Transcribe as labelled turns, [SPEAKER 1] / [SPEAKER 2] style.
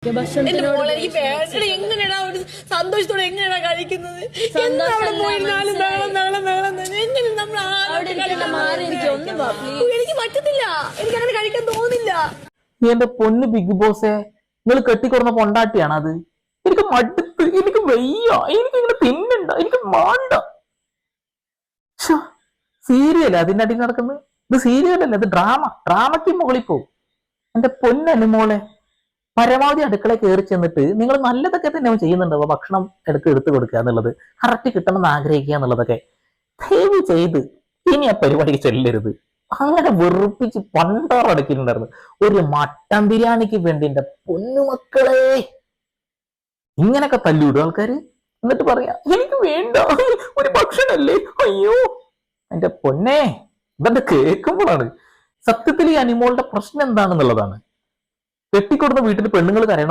[SPEAKER 1] എന്റെ മോളെ എനിക്ക് വേണ്ട. എങ്ങനെയാ ഒരു സന്തോഷത്തോടെ എങ്ങനെയാ കഴിക്കുന്നത്? എനിക്ക് പറ്റത്തില്ല, എനിക്ക് അങ്ങനെ കഴിക്കാൻ തോന്നില്ല.
[SPEAKER 2] എന്റെ പൊന്ന് ബിഗ് ബോസേ, നിങ്ങൾ കെട്ടിക്കൊടുന്ന പൊണ്ടാട്ടിയാണ് അത്. എനിക്ക് മടുത്ത്, എനിക്ക് വയ്യ, എനിക്ക് ഇങ്ങനെ തിന്നണ്ട, എനിക്ക് മാണ്ട. സീരിയൽ അതിന്റെ അടിയിൽ നടക്കുന്നത്. ഇത് സീരിയലല്ല, ഇത് ഡ്രാമയ്ക്ക് മുകളിൽ പോകും. എന്റെ പൊന്നനുമോളെ, പരമാവധി അടുക്കള കയറി ചെന്നിട്ട് നിങ്ങൾ നല്ലതൊക്കെ തന്നെ ചെയ്യുന്നുണ്ടാവുക. ഭക്ഷണം എടുത്ത് കൊടുക്കുക എന്നുള്ളത്, കറക്റ്റ് കിട്ടണമെന്ന് ആഗ്രഹിക്കുക എന്നുള്ളതൊക്കെ ദയവ് ചെയ്ത് ഇനി ആ പരിപാടിക്ക് ചെല്ലരുത്. അങ്ങനെ വെറുപ്പിച്ച് പണ്ടാറടക്കിയിട്ടുണ്ടായിരുന്നു. ഒരു മട്ടൻ ബിരിയാണിക്ക് വേണ്ടി എന്റെ പൊന്നുമക്കളെ ഇങ്ങനൊക്കെ തല്ലിവിടും ആൾക്കാര്. എന്നിട്ട് പറയാ എനിക്ക് വേണ്ട, ഒരു ഭക്ഷണല്ലേ. അയ്യോ എന്റെ പൊന്നെ, ഇതെന്ത് കേൾക്കുമ്പോഴാണ് സത്യത്തിൽ ഈ അനിമോളുടെ പ്രശ്നം എന്താണെന്നുള്ളതാണ്. കെട്ടിക്കൊടുന്ന വീട്ടിൽ പെണ്ണുങ്ങൾ കരയണം.